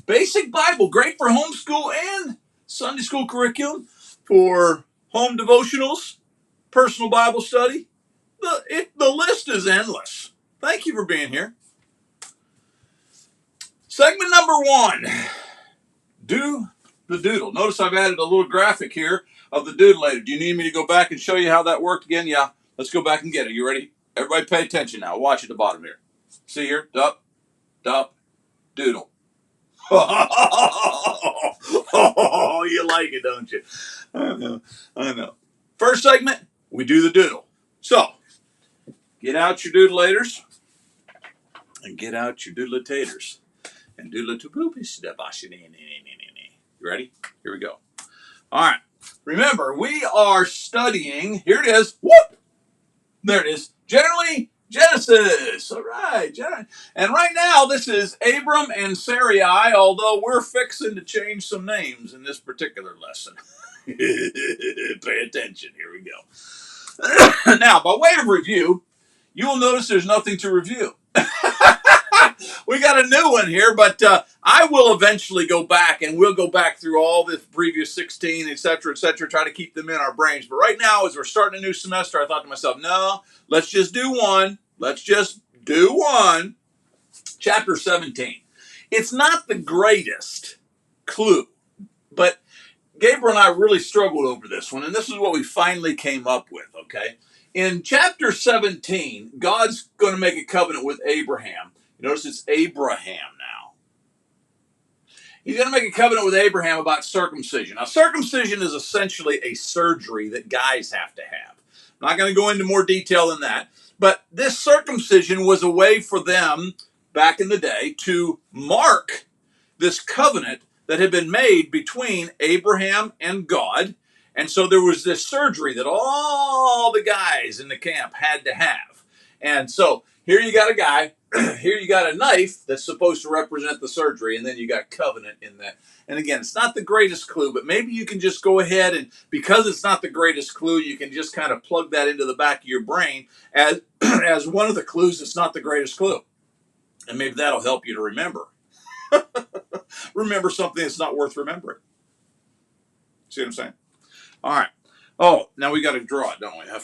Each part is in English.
Basic Bible, great for homeschool and Sunday school curriculum, for home devotionals, personal Bible study. The list is endless. Thank you for being here. Segment number 1, do the doodle. Notice I've added a little graphic here of the doodle. Do you need me to go back and show you how that worked again? Yeah, let's go back and get it. You ready? Everybody pay attention now. Watch at the bottom here. See here? Dup, dup, doodle. Oh, you like it, don't you? I know. First segment, we do the doodle. So, get out your doodlators and get out your doodletators and doodle to poopies. You ready? Here we go. All right. Remember, we are studying. Here it is. Whoop! There it is. Generally, Genesis. All right. And right now, this is Abram and Sarai, although we're fixing to change some names in this particular lesson. Pay attention. Here we go. Now, by way of review, you will notice there's nothing to review. We got a new one here, but I will eventually go back, and we'll go back through all the previous 16, etc., try to keep them in our brains. But right now, as we're starting a new semester, I thought to myself, no, let's just do one. Let's just do one. Chapter 17. It's not the greatest clue, but Gabriel and I really struggled over this one, and this is what we finally came up with, okay? In chapter 17, God's going to make a covenant with Abraham. Notice it's Abraham now. He's going to make a covenant with Abraham about circumcision. Now, circumcision is essentially a surgery that guys have to have. I'm not going to go into more detail than that, but this circumcision was a way for them back in the day to mark this covenant that had been made between Abraham and God. And so there was this surgery that all the guys in the camp had to have. And so here you got a guy, here you got a knife that's supposed to represent the surgery, and then you got covenant in that. And again, it's not the greatest clue, but maybe you can just go ahead and, because it's not the greatest clue, you can just kind of plug that into the back of your brain as, as one of the clues that's not the greatest clue. And maybe that'll help you to remember. Remember something that's not worth remembering. See what I'm saying? All right. Oh, now we got to draw it, don't we? I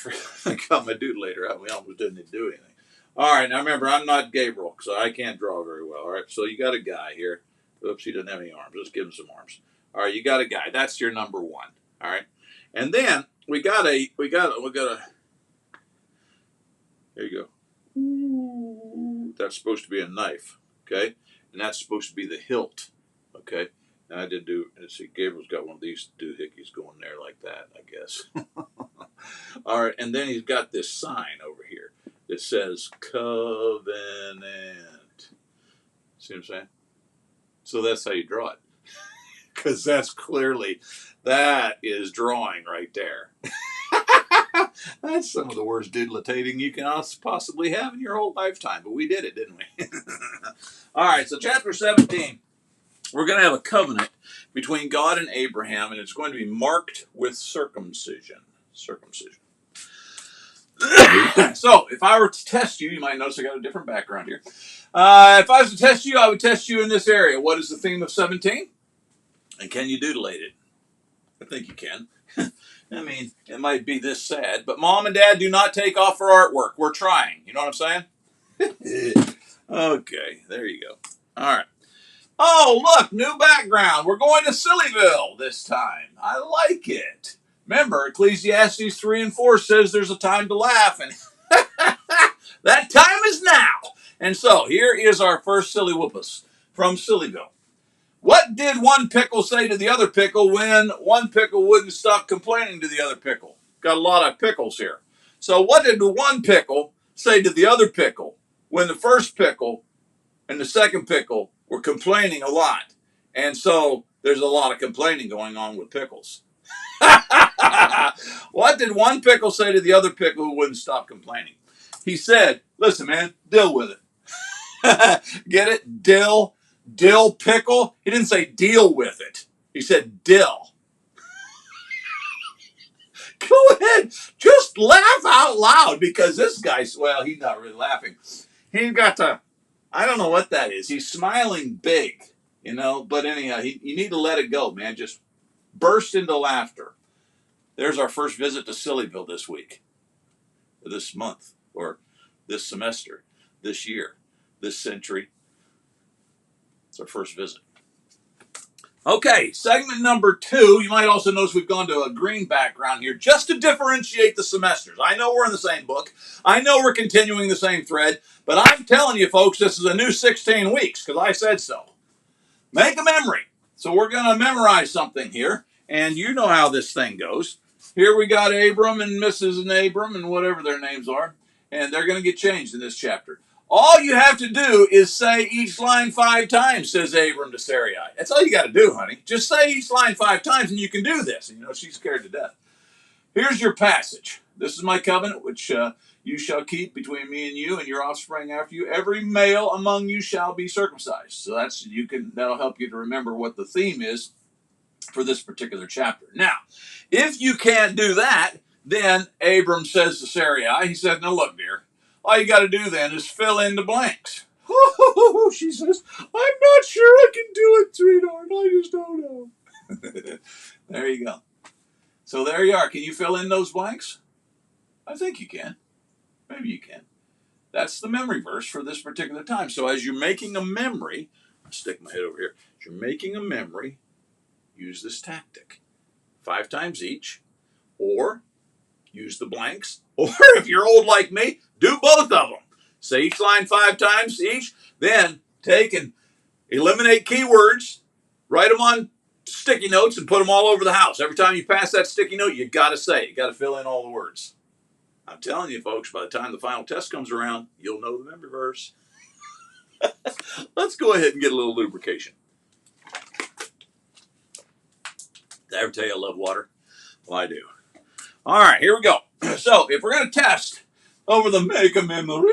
got my doodlator out. We almost didn't do anything. All right. Now remember, I'm not Gabriel, so I can't draw very well. All right. So you got a guy here. Oops, he doesn't have any arms. Let's give him some arms. All right. You got a guy. That's your number 1. All right. And then we got a. There you go. That's supposed to be a knife. Okay. And that's supposed to be the hilt. Okay. Now I did do, let's see, Gabriel's got one of these doohickeys going there like that, I guess. All right, and then he's got this sign over here that says covenant. See what I'm saying? So that's how you draw it. Because that is drawing right there. That's some of the worst doodletating you can possibly have in your whole lifetime, but we did it, didn't we? All right, so chapter 17. We're going to have a covenant between God and Abraham, and it's going to be marked with circumcision. Circumcision. So, if I were to test you, you might notice I got a different background here. If I was to test you, I would test you in this area. What is the theme of 17? And can you doodleate it? I think you can. I mean, it might be this sad, but Mom and Dad do not take off for artwork. We're trying. You know what I'm saying? Okay, there you go. All right. Oh, look, new background. We're going to Sillyville this time. I like it. Remember, Ecclesiastes 3 and 4 says there's a time to laugh, and that time is now. And so, here is our first Silly Whoopus from Sillyville. What did one pickle say to the other pickle when one pickle wouldn't stop complaining to the other pickle? Got a lot of pickles here. So what did the one pickle say to the other pickle when the first pickle and the second pickle were complaining a lot? And so there's a lot of complaining going on with pickles. What did one pickle say to the other pickle who wouldn't stop complaining? He said, listen, man, deal with it. Get it? Dill pickle. He didn't say deal with it. He said dill. Go ahead. Just laugh out loud, because this guy's, well, he's not really laughing. He got to, I don't know what that is. He's smiling big. You know, but anyhow, you need to let it go, man. Just burst into laughter. There's our first visit to Sillyville this week, this month, or this semester, this year, this century. It's our first visit. Okay, segment number 2. You might also notice we've gone to a green background here just to differentiate the semesters. I know we're in the same book. I know we're continuing the same thread, but I'm telling you, folks, this is a new 16 weeks because I said so. Make a memory. So we're going to memorize something here, and you know how this thing goes. Here we got Abram and Mrs. and Abram and whatever their names are, and they're going to get changed in this chapter. All you have to do is say each line 5 times, says Abram to Sarai. That's all you got to do, honey. Just say each line 5 times, and you can do this. And, you know, she's scared to death. Here's your passage. This is my covenant, which you shall keep between me and you and your offspring after you. Every male among you shall be circumcised. So that'll help you to remember what the theme is for this particular chapter. Now, if you can't do that, then Abram says to Sarai, he said, now look, dear, all you got to do then is fill in the blanks. She says, I'm not sure I can do it, sweetheart. I just don't know. There you go. So there you are. Can you fill in those blanks? I think you can. Maybe you can. That's the memory verse for this particular time. So as you're making a memory, I'll stick my head over here. As you're making a memory, use this tactic. 5 times each, or use the blanks, or if you're old like me, do both of them. Say each line 5 times each, then take and eliminate keywords, write them on sticky notes and put them all over the house. Every time you pass that sticky note, you got to say it. You got to fill in all the words. I'm telling you, folks, by the time the final test comes around, you'll know the memory verse. Let's go ahead and get a little lubrication. Did I ever tell you I love water? Well, I do. All right, here we go. So if we're going to test over the Make a Memory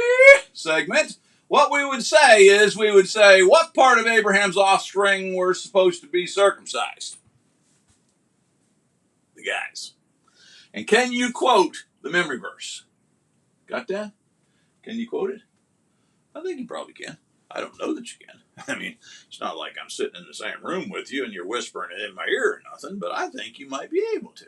segment, what we would say is what part of Abraham's offspring were supposed to be circumcised? The guys. And can you quote the memory verse? Got that? Can you quote it? I think you probably can. I don't know that you can. I mean, it's not like I'm sitting in the same room with you and you're whispering it in my ear or nothing, but I think you might be able to.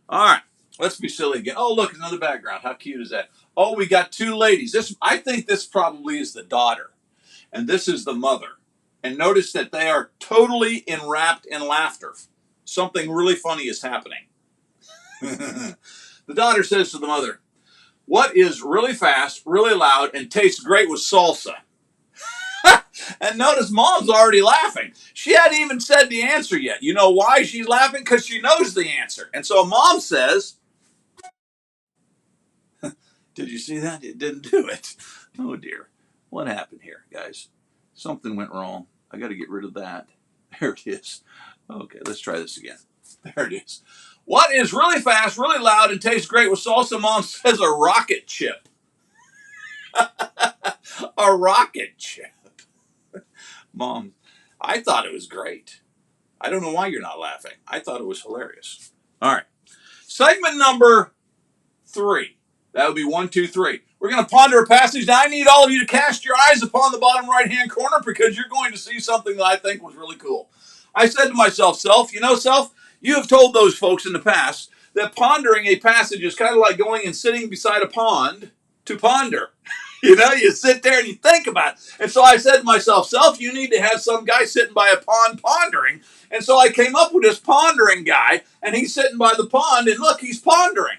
All right, let's be silly again. Oh, look, another background. How cute is that? Oh, we got 2 ladies. I think this probably is the daughter, and this is the mother. And notice that they are totally enwrapped in laughter. Something really funny is happening. The daughter says to the mother, what is really fast, really loud, and tastes great with salsa? And notice Mom's already laughing. She hadn't even said the answer yet. You know why she's laughing? Because she knows the answer. And so Mom says, did you see that? It didn't do it. Oh, dear. What happened here, guys? Something went wrong. I got to get rid of that. There it is. Okay, let's try this again. There it is. What is really fast, really loud, and tastes great with salsa? Mom says a rocket chip. A rocket chip. Mom, I thought it was great. I don't know why you're not laughing. I thought it was hilarious. All right. Segment number 3. That would be 1, 2, 3. We're going to ponder a passage. Now, I need all of you to cast your eyes upon the bottom right-hand corner because you're going to see something that I think was really cool. I said to myself, Self, you have told those folks in the past that pondering a passage is kind of like going and sitting beside a pond to ponder. You sit there and you think about it. And so I said to myself, Self, you need to have some guy sitting by a pond pondering. And so I came up with this pondering guy, and he's sitting by the pond, and look, he's pondering.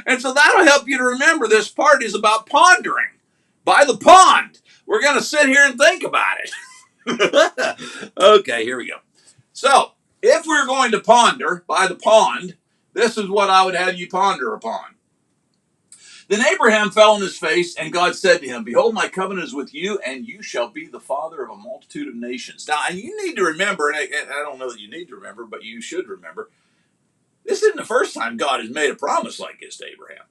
And so that'll help you to remember this part is about pondering by the pond. We're going to sit here and think about it. Okay, here we go. So, if we're going to ponder by the pond, this is what I would have you ponder upon. Then Abraham fell on his face, and God said to him, Behold, my covenant is with you, and you shall be the father of a multitude of nations. Now, and you need to remember, and I don't know that you need to remember, but you should remember, this isn't the first time God has made a promise like this to Abraham.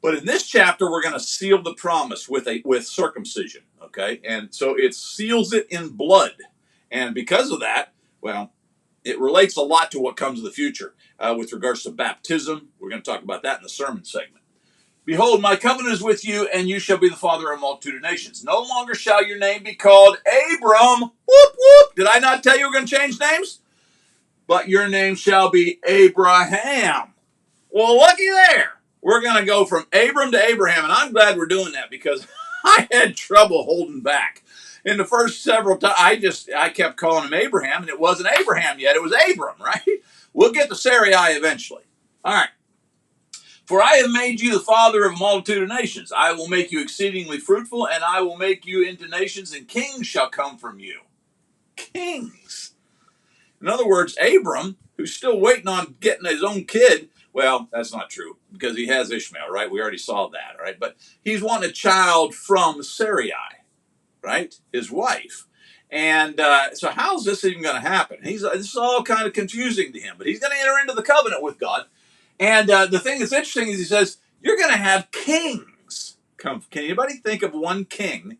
But in this chapter, we're going to seal the promise with circumcision, okay? And so it seals it in blood. And because of that, well, it relates a lot to what comes in the future with regards to baptism. We're going to talk about that in the sermon segment. Behold, my covenant is with you, and you shall be the father of a multitude of nations. No longer shall your name be called Abram. Whoop, whoop. Did I not tell you we're going to change names? But your name shall be Abraham. Well, looky there. We're going to go from Abram to Abraham, and I'm glad we're doing that because I had trouble holding back. In the first several times, I kept calling him Abraham, and it wasn't Abraham yet. It was Abram, right? We'll get to Sarai eventually. All right. For I have made you the father of a multitude of nations. I will make you exceedingly fruitful, and I will make you into nations, and kings shall come from you. Kings. In other words, Abram, who's still waiting on getting his own kid, well, that's not true, because he has Ishmael, right? We already saw that, right? But he's wanting a child from Sarai, right? His wife. And so how's this even going to happen? This is all kind of confusing to him, but he's going to enter into the covenant with God. And the thing that's interesting is he says, you're going to have kings come. Can anybody think of one king?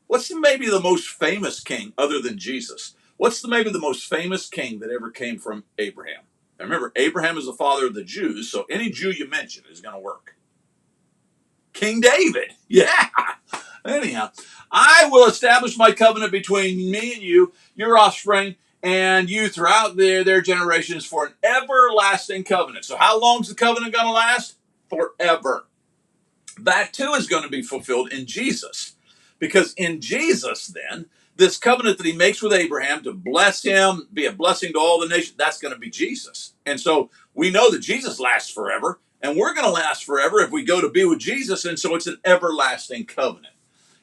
What's maybe the most famous king other than Jesus? What's maybe the most famous king that ever came from Abraham? Now remember, Abraham is the father of the Jews, so any Jew you mention is going to work. King David. Yeah. Anyhow, I will establish my covenant between me and you, your offspring, and you throughout their generations for an everlasting covenant. So how long is the covenant going to last? Forever. That too is going to be fulfilled in Jesus. Because in Jesus, then, this covenant that he makes with Abraham to bless him, be a blessing to all the nations, that's going to be Jesus. And so we know that Jesus lasts forever, and we're going to last forever if we go to be with Jesus, and so it's an everlasting covenant.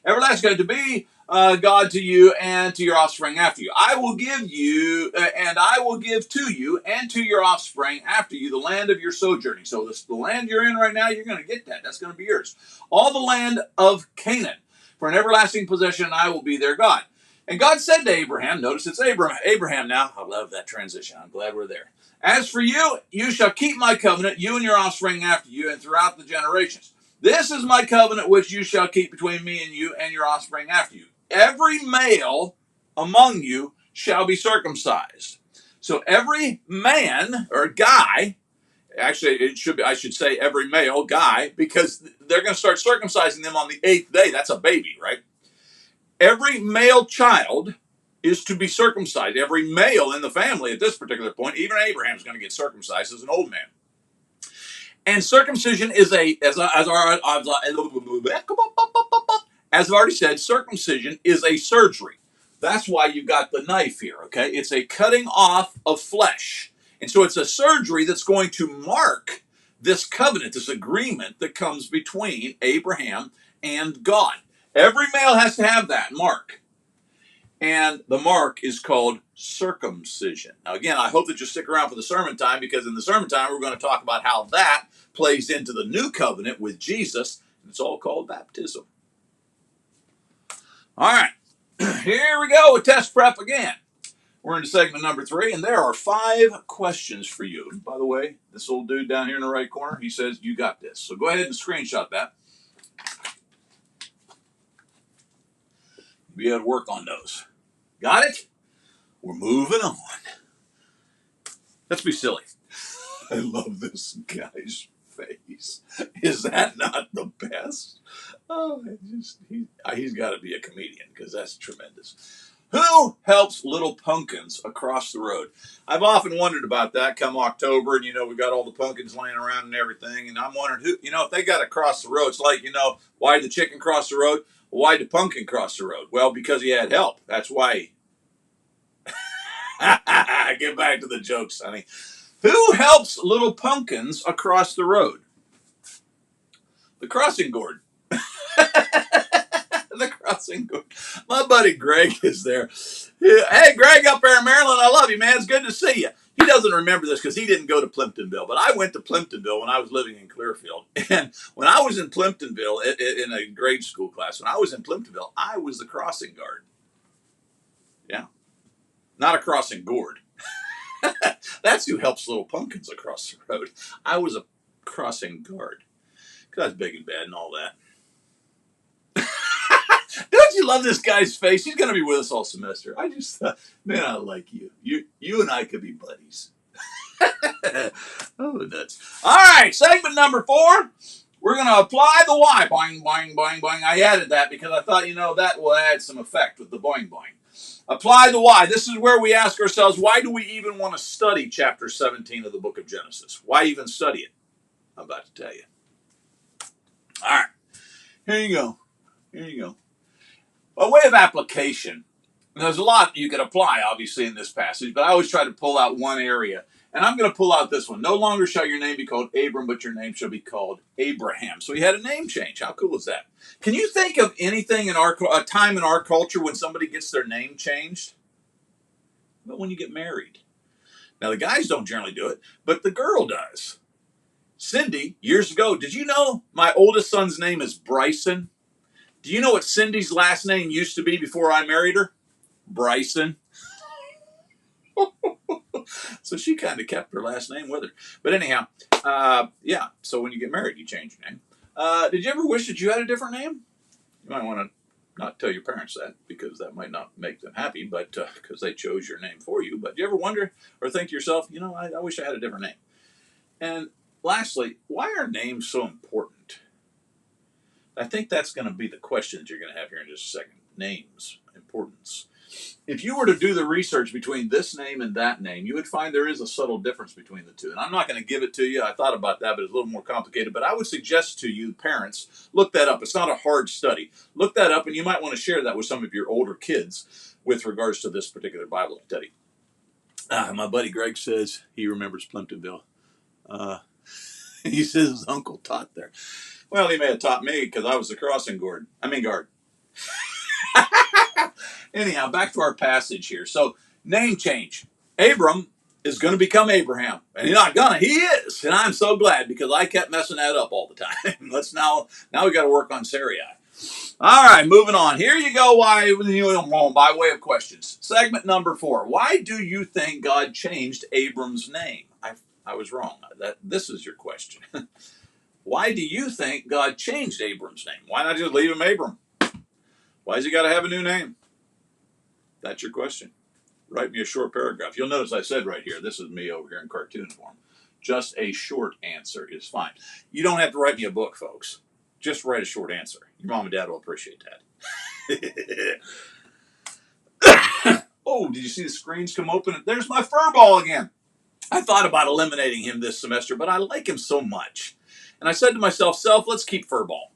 Everlasting to be God to you and to your offspring after you. I will give you, and I will give to you and to your offspring after you the land of your sojourning. So the land you're in right now, you're going to get that. That's going to be yours. All the land of Canaan for an everlasting possession, and I will be their God. And God said to Abraham, notice it's Abraham now. I love that transition. I'm glad we're there. As for you, you shall keep my covenant, you and your offspring after you, and throughout the generations. This is my covenant which you shall keep between me and you and your offspring after you. Every male among you shall be circumcised. So every man or guy, actually I should say every male guy, because they're going to start circumcising them on the 8th day. That's a baby, right? Every male child is to be circumcised. Every male in the family at this particular point, even Abraham's going to get circumcised as an old man. And circumcision is as I've already said, circumcision is a surgery. That's why you got the knife here, okay? It's a cutting off of flesh. And so it's a surgery that's going to mark this covenant, this agreement that comes between Abraham and God. Every male has to have that mark. And the mark is called circumcision. Now, again, I hope that you stick around for the sermon time, because in the sermon time, we're going to talk about how that plays into the new covenant with Jesus. It's all called baptism. All right, here we go with test prep again. We're into segment number 3, and there are 5 questions for you. And by the way, this old dude down here in the right corner, he says, you got this. So go ahead and screenshot that. Be able to work on those. Got it? We're moving on. Let's be silly. I love this guy's face. Is that not the best? Oh, he's got to be a comedian, because that's tremendous. Who helps little pumpkins across the road? I've often wondered about that come October, and we got all the pumpkins laying around and everything, and I'm wondering who, if they got to cross the road. It's like, why did the chicken cross the road? Why did the pumpkin cross the road? Well, because he had help. That's why. Get back to the jokes, Sonny. Who helps little pumpkins across the road? The crossing guard. The crossing guard. My buddy Greg is there. Hey, Greg up there in Maryland, I love you, man. It's good to see you. He doesn't remember this because he didn't go to Plimptonville, but I went to Plimptonville when I was living in Clearfield. And when I was in Plimptonville, in a grade school class, when I was in Plimptonville, I was the crossing guard. Yeah. Not a crossing gourd. That's who helps little pumpkins across the road. I was a crossing guard. Because I was big and bad and all that. Don't you love this guy's face? He's going to be with us all semester. I just thought, man, I like you. You and I could be buddies. Oh, nuts. All right, segment number 4. We're going to apply the Y. Boing, boing, boing, boing. I added that because I thought, that will add some effect with the boing, boing. Apply the why. This is where we ask ourselves, why do we even want to study chapter 17 of the book of Genesis? Why even study it? I'm about to tell you. All right. Here you go. Here you go. By way of application, there's a lot you could apply, obviously, in this passage, but I always try to pull out one area. And I'm going to pull out this one. No longer shall your name be called Abram, but your name shall be called Abraham. So he had a name change. How cool is that? Can you think of anything a time in our culture when somebody gets their name changed? But when you get married. Now, the guys don't generally do it, but the girl does. Cindy, years ago, did you know my oldest son's name is Bryson? Do you know what Cindy's last name used to be before I married her? Bryson. So she kind of kept her last name with her. But anyhow, yeah, so when you get married, you change your name. Did you ever wish that you had a different name? You might want to not tell your parents that, because that might not make them happy, but because they chose your name for you. But do you ever wonder or think to yourself, I wish I had a different name? And lastly, why are names so important? I think that's going to be the question that you're going to have here in just a second. Names, importance. If you were to do the research between this name and that name, you would find there is a subtle difference between the two. And I'm not going to give it to you. I thought about that, but it's a little more complicated. But I would suggest to you, parents, look that up. It's not a hard study. Look that up, and you might want to share that with some of your older kids with regards to this particular Bible study. My buddy Greg says he remembers Plimptonville. He says his uncle taught there. Well, he may have taught me because I was the crossing guard. Anyhow, back to our passage here. So, name change. Abram is going to become Abraham. And he's not going to. He is. And I'm so glad because I kept messing that up all the time. Now we got to work on Sarai. All right, moving on. Here you go. By way of questions. Segment number 4. Why do you think God changed Abram's name? I was wrong. This is your question. Why do you think God changed Abram's name? Why not just leave him Abram? Why has he got to have a new name? That's your question. Write me a short paragraph. You'll notice I said right here, this is me over here in cartoon form. Just a short answer is fine. You don't have to write me a book, folks. Just write a short answer. Your mom and dad will appreciate that. Oh, did you see the screens come open? There's my fur ball again. I thought about eliminating him this semester, but I like him so much. And I said to myself, let's keep Furball.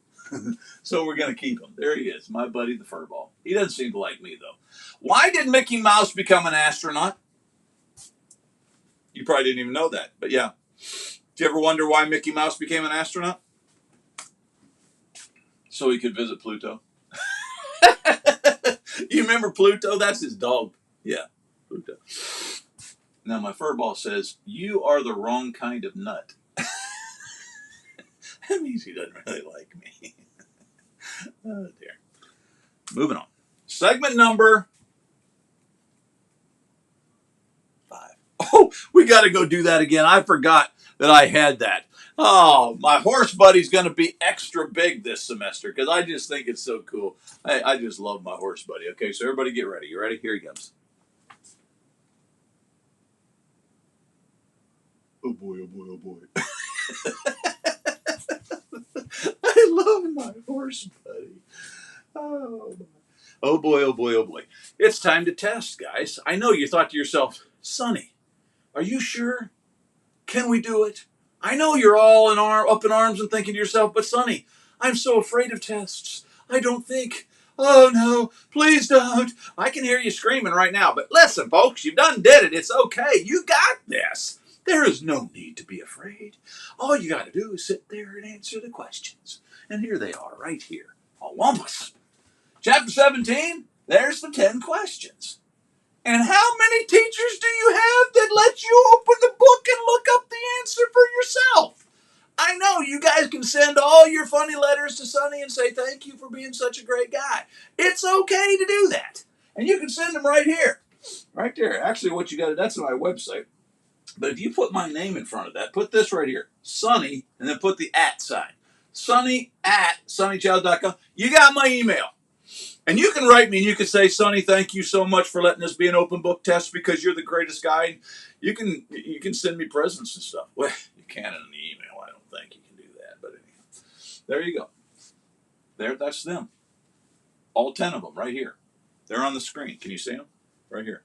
So we're going to keep him. There he is, my buddy the Furball. He doesn't seem to like me, though. Why did Mickey Mouse become an astronaut? You probably didn't even know that, but yeah. Do you ever wonder why Mickey Mouse became an astronaut? So he could visit Pluto. You remember Pluto? That's his dog. Yeah, Pluto. Now, my Furball says, you are the wrong kind of nut. That means he doesn't really like me. Oh, dear. Moving on. Segment number 5. Oh, we got to go do that again. I forgot that I had that. Oh, my horse buddy's going to be extra big this semester because I just think it's so cool. I just love my horse buddy. Okay, so everybody get ready. You ready? Here he comes. Oh, boy, oh, boy, oh, boy. I love my horse buddy. Oh, boy, oh, boy, oh, boy. It's time to test, guys. I know you thought to yourself, Sonny, are you sure? Can we do it? I know you're all up in arms and thinking to yourself, but Sonny, I'm so afraid of tests. I don't think. Oh, no, please don't. I can hear you screaming right now. But listen, folks, you done did it. It's okay. You got this. There is no need to be afraid. All you got to do is sit there and answer the questions. And here they are, right here. Wampus. Chapter 17, there's the 10 questions. And how many teachers do you have that let you open the book and look up the answer for yourself? I know you guys can send all your funny letters to Sonny and say thank you for being such a great guy. It's okay to do that. And you can send them right here. Right there. Actually, what you got to, that's my website. But if you put my name in front of that, put this right here, Sonny, and then put the @ sign. Sonny@sonnychild.com. You got my email. And you can write me and you can say, Sonny, thank you so much for letting this be an open book test because you're the greatest guy. You can send me presents and stuff. Well, you can in the email. I don't think you can do that, but anyhow. There you go. There, that's them. All 10 of them right here. They're on the screen. Can you see them? Right here.